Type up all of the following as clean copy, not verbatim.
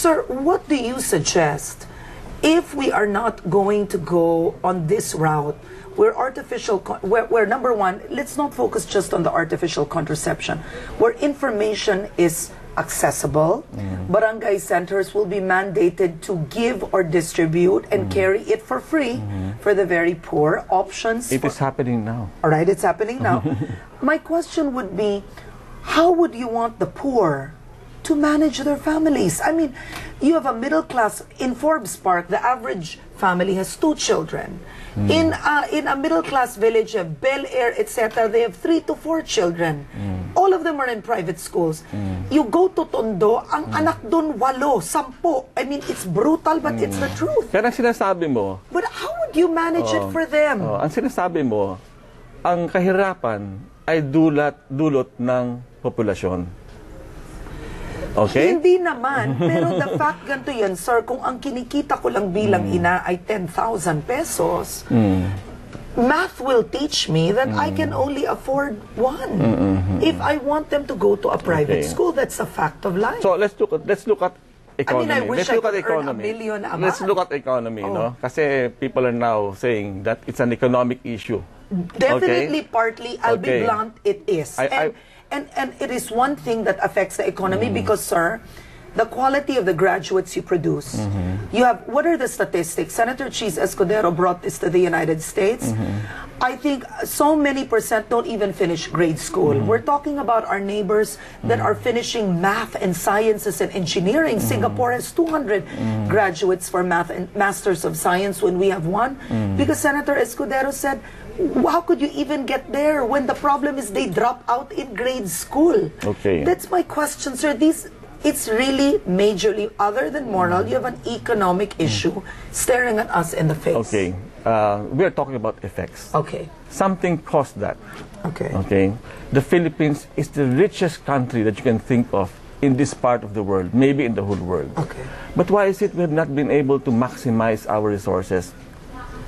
sir, what do you suggest if we are not going to go on this route where where number one, let's not focus just on the artificial contraception, where information is accessible, barangay centers will be mandated to give or distribute and carry it for free for the very poor. Options. It is happening now. All right, it's happening now. My question would be, how would you want the poor to manage their families? I mean, you have a middle class. In Forbes Park, the average family has 2 children. In a middle class village of Bel Air, etc., they have 3 to 4 children. All of them are in private schools. You go to Tondo, ang anak dun 8, 10. I mean, it's brutal, but it's the truth. Kaya sinasabi mo, but how would you manage it for them? Ang sinasabi mo, ang kahirapan ay dulot ng populasyon. Okay? Hindi naman. Pero the fact ganito yan, sir, kung ang kinikita ko lang bilang ina ay 10,000 pesos, math will teach me that I can only afford one. If I want them to go to a private school, that's a fact of life. So let's look at economy. I mean, I wish I could earn $1 million a month. Let's look at economy, no? Kasi people are now saying that it's an economic issue. Definitely, partly, I'll be blunt, it is. And it is one thing that affects the economy because, sir, the quality of the graduates you produce. You have, what are the statistics? Senator Cheese Escudero brought this to the United States. I think so many % don't even finish grade school. We're talking about our neighbors that are finishing math and sciences and engineering. Singapore has 200 graduates for math and masters of science when we have 1. Because Senator Escudero said, how could you even get there when the problem is they drop out in grade school? Okay. That's my question, sir. It's really majorly, other than moral, you have an economic issue staring at us in the face. Okay. We are talking about effects. Okay. Something caused that. Okay. Okay. The Philippines is the richest country that you can think of in this part of the world, maybe in the whole world. Okay. But why is it we have not been able to maximize our resources?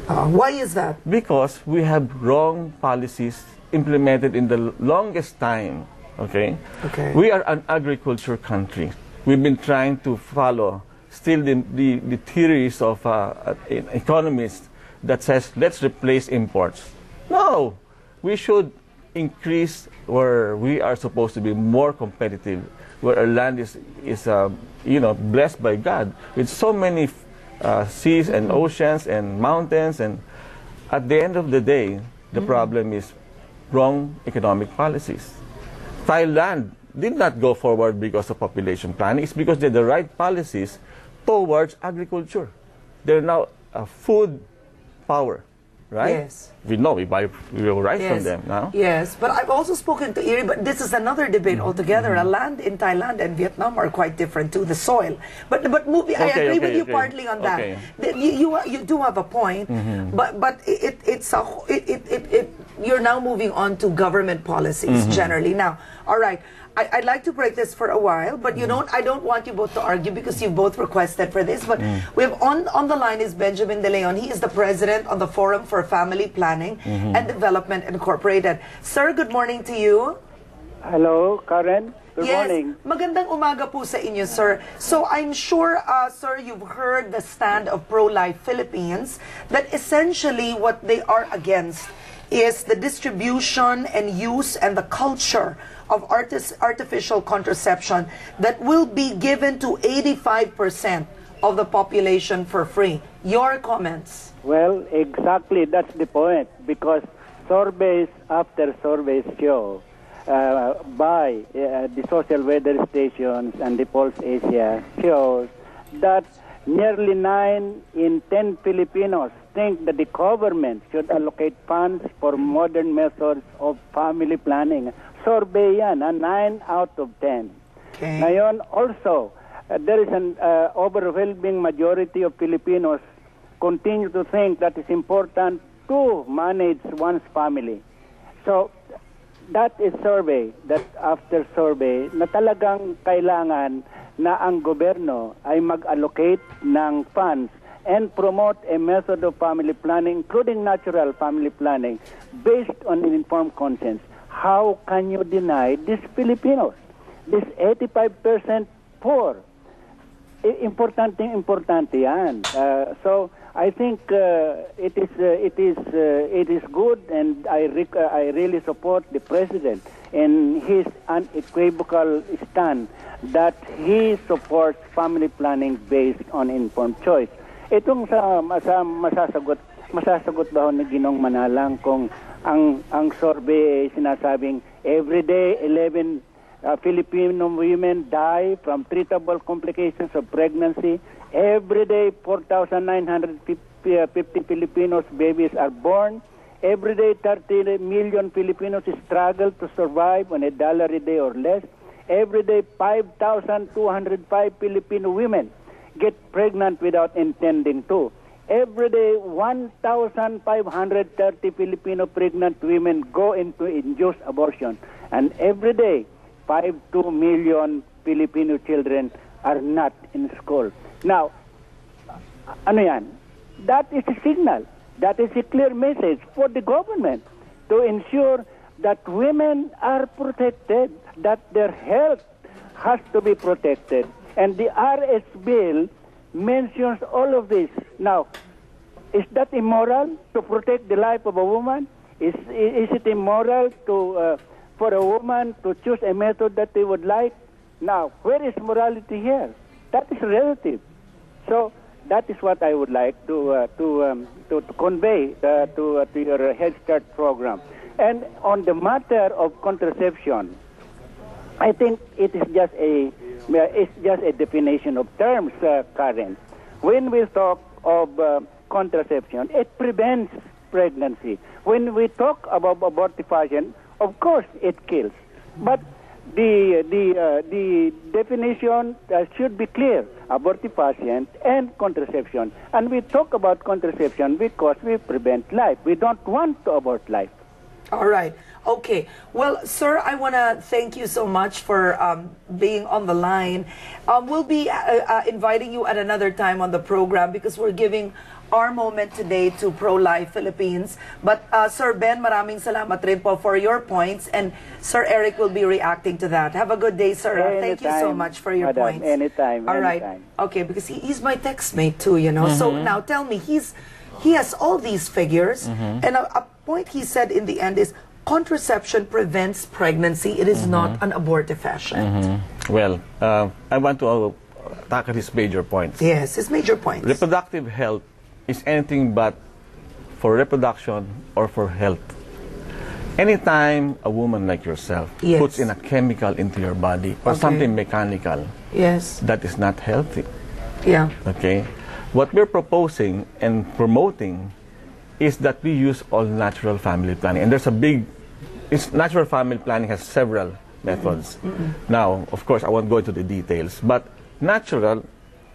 Why is that? Because we have wrong policies implemented in the longest time. Okay? Okay. We are an agriculture country. We've been trying to follow still the theories of economists that says, let's replace imports. No! We should increase where we are supposed to be more competitive, where our land is blessed by God with so many seas and oceans and mountains, and at the end of the day, the problem is wrong economic policies. Thailand did not go forward because of population planning. It's because they had the right policies towards agriculture. They're now a food power, right? Yes. We know we buy rice from them now. Yes, but I've also spoken to Iri, but this is another debate altogether. A land in Thailand and Vietnam are quite different too, the soil. But I agree with you partly on that. You do have a point, but you're now moving on to government policies generally. Now, all right. I'd like to break this for a while, but I don't want you both to argue because you both requested for this. But we have on the line is Benjamin De Leon. He is the president on the Forum for Family Planning and Development Incorporated. Sir, good morning to you. Hello, Karen. Good morning. Magandang umaga po sa inyo, sir. So I'm sure, sir, you've heard the stand of Pro-Life Philippines that essentially what they are against is the distribution and use and the culture of artificial contraception that will be given to 85% of the population for free. Your comments? Well, exactly, that's the point, because surveys after surveys show by the social weather stations and the Pulse Asia shows that nearly 9 in 10 Filipinos think that the government should allocate funds for modern methods of family planning. Survey yan, 9 out of 10. Okay. Ngayon, also, there is an overwhelming majority of Filipinos continue to think that it's important to manage one's family. So, that is survey, that after survey, na talagang kailangan na ang gobyerno ay mag-allocate ng funds and promote a method of family planning, including natural family planning, based on an informed consent. How can you deny these Filipinos, these 85% poor, Importante yan. So I think it is good, and I really support the president in his unequivocal stand that he supports family planning based on informed choice. Itong masasagot ba ni Ginong Manalang kung ang survey ay sinasabing everyday 11 Filipino women die from treatable complications of pregnancy. Every day, 4,950 Filipinos babies are born. Every day, 30 million Filipinos struggle to survive on $1 a day or less. Every day, 5,205 Filipino women get pregnant without intending to. Every day, 1,530 Filipino pregnant women go into induced abortion. And every day, 5.2 million Filipino children are not in school. Now, ano yan? That is a signal. That is a clear message for the government to ensure that women are protected, that their health has to be protected. And the RS bill mentions all of this. Now, is that immoral to protect the life of a woman? Is it immoral to for a woman to choose a method that they would like? Now, where is morality here? That is relative. So that is what I would like to convey to your Headstart program. And on the matter of contraception, I think it is just a definition of terms, Karen. When we talk of contraception, it prevents pregnancy. When we talk about abortifacient, of course it kills. But the definition should be clear: abortifacient and contraception. And we talk about contraception because we prevent life. We don't want to abort life. All right. Okay. Well, sir, I want to thank you so much for being on the line. We'll be inviting you at another time on the program because we're giving our moment today to Pro-Life Philippines. But Sir Ben, maraming salamat rin po for your points, and Sir Eric will be reacting to that. Have a good day, sir. Thank you so much for your points. Anytime. All right. Okay, because he's my text mate too, you know. So now tell me, he has all these figures, and a point he said in the end is contraception prevents pregnancy. It is not an abortifacient. Well, I want to tackle his major points. Yes, his major points. Reproductive health is anything but for reproduction or for health. Anytime a woman like yourself puts in a chemical into your body or something mechanical, that is not healthy. Yeah. Okay? What we're proposing and promoting is that we use all natural family planning. And there's a big, natural family planning has several methods. Now, of course, I won't go into the details, but natural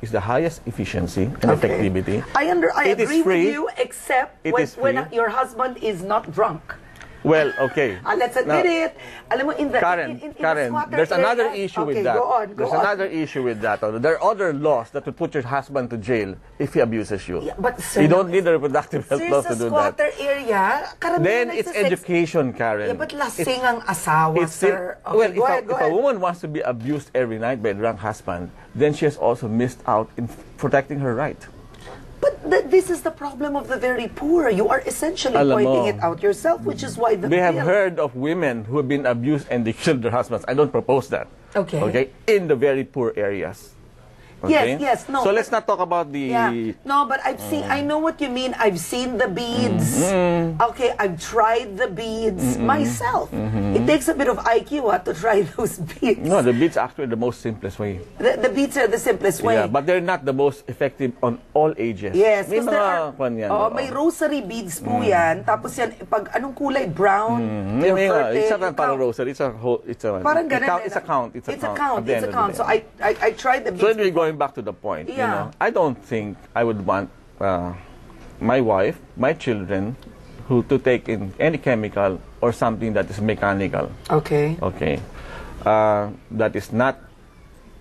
is the highest efficiency and effectivity. I agree with you, except when your husband is not drunk. Well, okay. Let's admit it. Alam mo, in the there's another issue with that. There's another issue with that. There are other laws that would put your husband to jail if he abuses you. Yeah, but sir, you don't need the reproductive health laws to do that. Sa squatter area, then it's education, Karen. Yeah, but lasing ang asawa, sir. Okay, well, go ahead. If a woman wants to be abused every night by a drunk husband, then she has also missed out in protecting her right. But this is the problem of the very poor. You are essentially pointing it out yourself, which is why we have heard of women who have been abused and they killed their husbands. I don't propose that. Okay. In the very poor areas. Okay? Yes, no. So let's not talk about the... Yeah. No, but I've seen, I know what you mean. I've seen the beads. Okay, I've tried the beads myself. It takes a bit of IQ to try those beads. No, the beads are actually the most simplest way. The beads are the simplest way. Yeah, but they're not the most effective on all ages. Yes. May mga may rosary beads po yan. Tapos yan, pag anong kulay? Brown? It's not parang rosary. It's a parang ganun. It's a count. It's a count. So I tried the beads. So anyway, going back to the point, you know, I don't think I would want my wife, my children, to take in any chemical or something that is mechanical. Okay. Okay. That is not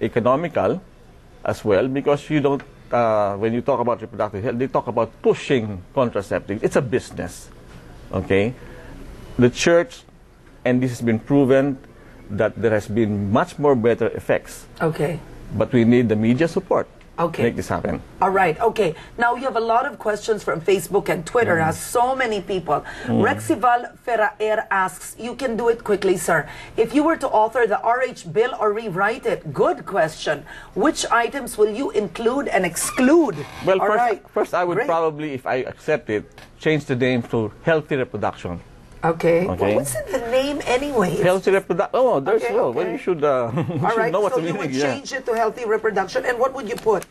economical as well, because you don't, when you talk about reproductive health, they talk about pushing contraceptives. It's a business. Okay. The church, and this has been proven, that there has been much more better effects But we need the media support to Okay. make this happen. All right, okay. Now, you have a lot of questions from Facebook and Twitter, as so many people. Rexival Ferraer asks, you can do it quickly, sir. If you were to author the RH bill or rewrite it, good question. Which items will you include and exclude? Well, All right. first I would Great. probably, if I accept it, change the name to healthy reproduction. Okay. Okay. Well, what's in the name anyway? Healthy reproduction. Oh, there's Okay, well. okay. Well, you should, All right, know what's so the you meaning. would change it to healthy reproduction, and what would you put?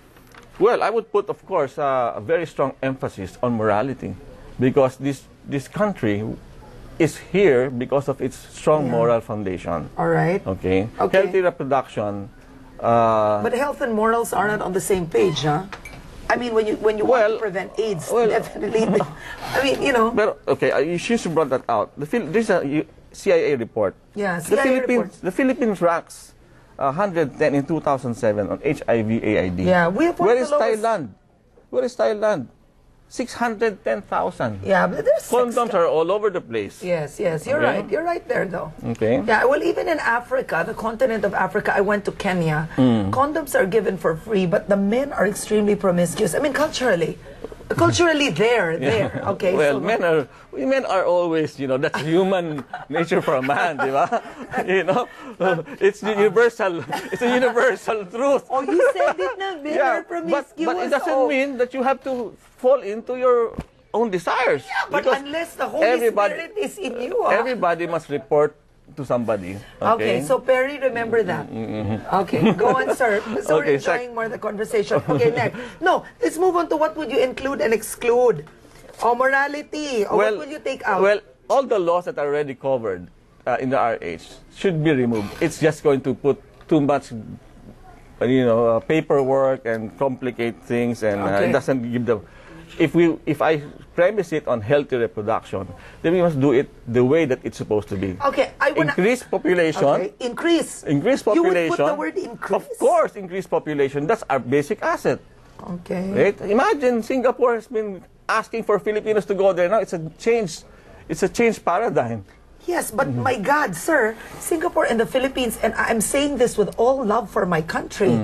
Well, I would put, of course, a very strong emphasis on morality, because this country is here because of its strong moral foundation. All right. Okay. Okay. Healthy reproduction. But health and morals are not on the same page, huh? I mean, when you want to Well, prevent AIDS, well, definitely. I mean, you know. But okay, you should brought that out. There's a CIA report. Yeah, The CIA report. Philippines ranks 110 in 2007 on HIV/AIDS. Yeah, we have one Where of is the lowest. Thailand? Where is Thailand? 610,000. Yeah, but there's Condoms are all over the place. Yes, yes, you're Okay. right. You're right there, though. Okay. Yeah, well, even in Africa, the continent of Africa, I went to Kenya. Condoms are given for free, but the men are extremely promiscuous. I mean, culturally, there. Okay. Well, so, women are always, that's human nature for a man, di ba? It's the universal. It's a universal truth. Oh, you said it na, men are promiscuous. but it doesn't mean that you have to fall into your own desires. Yeah, but Because unless the Holy Spirit is in you, everybody must report to somebody. Okay, so Perry, remember that. Okay, go on, sir. So Okay, we're enjoying more the conversation. Okay, next. No, let's move on to what would you include and exclude. Oh, morality. Or what would you take out? Well, all the laws that are already covered in the RH should be removed. It's just going to put too much, paperwork and complicate things, and it doesn't give the. If I premise it on healthy reproduction, then we must do it the way that it's supposed to be. Okay, I wanna increase population. Okay, increase. Increase population. You would put the word increase. Of course, increase population. That's our basic asset. Okay. Right? Imagine Singapore has been asking for Filipinos to go there. Now it's a change. It's a change paradigm. Yes, but my God, sir, Singapore and the Philippines, and I'm saying this with all love for my country,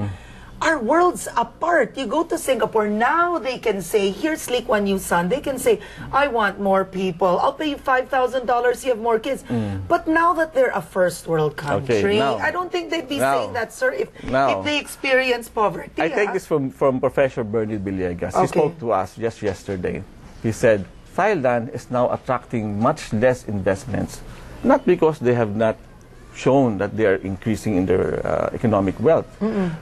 are worlds apart. You go to Singapore, now they can say, here's Sleek One News Son. They can say, I want more people. I'll pay you $5,000, you have more kids. But now that they're a first world country, I don't think they'd be saying that, sir, if they experience poverty. I take this from Professor Bernie Villegas. He spoke to us just yesterday. He said, Thailand is now attracting much less investments, not because they have not shown that they are increasing in their economic wealth,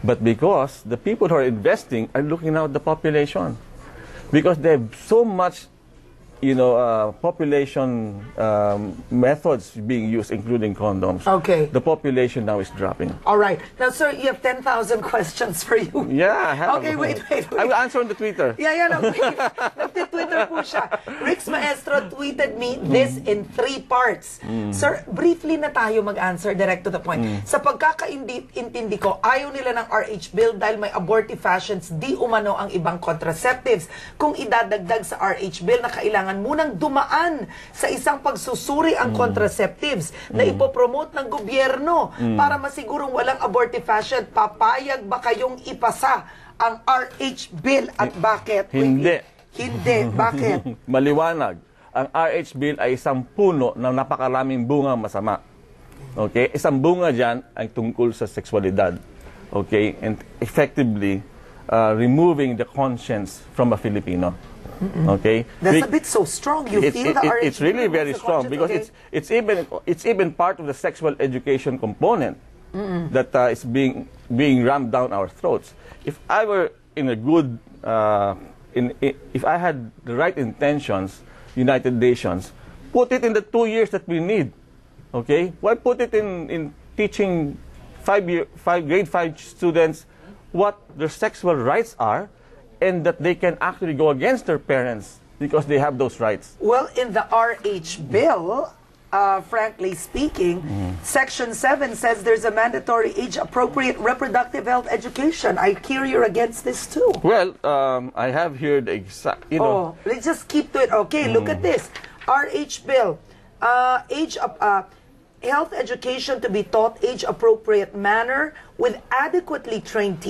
but because the people who are investing are looking out the population, because they have so much, population methods being used, including condoms. Okay. The population now is dropping. All right. Now, sir, you have 10,000 questions for you. Yeah, I have. Okay, wait. I will answer on the Twitter. No. Nagtitwitter po siya. Rix Maestro tweeted me this in 3 parts. Sir, briefly na tayo mag-answer, direct to the point. Sa pagkakaintindi ko, ayaw nila ng RH bill dahil may abortive fashions, di umano ang ibang contraceptives. Kung idadagdag sa RH bill na kailangan munang dumaan sa isang pagsusuri ang contraceptives na ipopromote ng gobyerno para masigurong walang abortive fashion, papayag ba kayong ipasa ang RH bill at bakit? Hindi. Hindi. Bakit? Maliwanag. Ang RH bill ay isang puno ng napakaraming bunga masama. Okay? Isang bunga dyan ay tungkol sa sexualidad. Okay? And effectively, removing the conscience from a Filipino. Okay? That's a bit so strong. You feel the RH it's really very strong because it's even part of the sexual education component that is being rammed down our throats. If I were in a good if I had the right intentions, United Nations, put it in the 2 years that we need. Okay? Why put it in teaching grade 5 students what their sexual rights are, and that they can actually go against their parents because they have those rights? Well, in the RH bill, frankly speaking, Section 7 says there's a mandatory age-appropriate reproductive health education. I hear you're against this too. Well, I have here the exact, let's just keep to it. Okay, look at this. RH bill. health education to be taught age-appropriate manner with adequately trained teachers.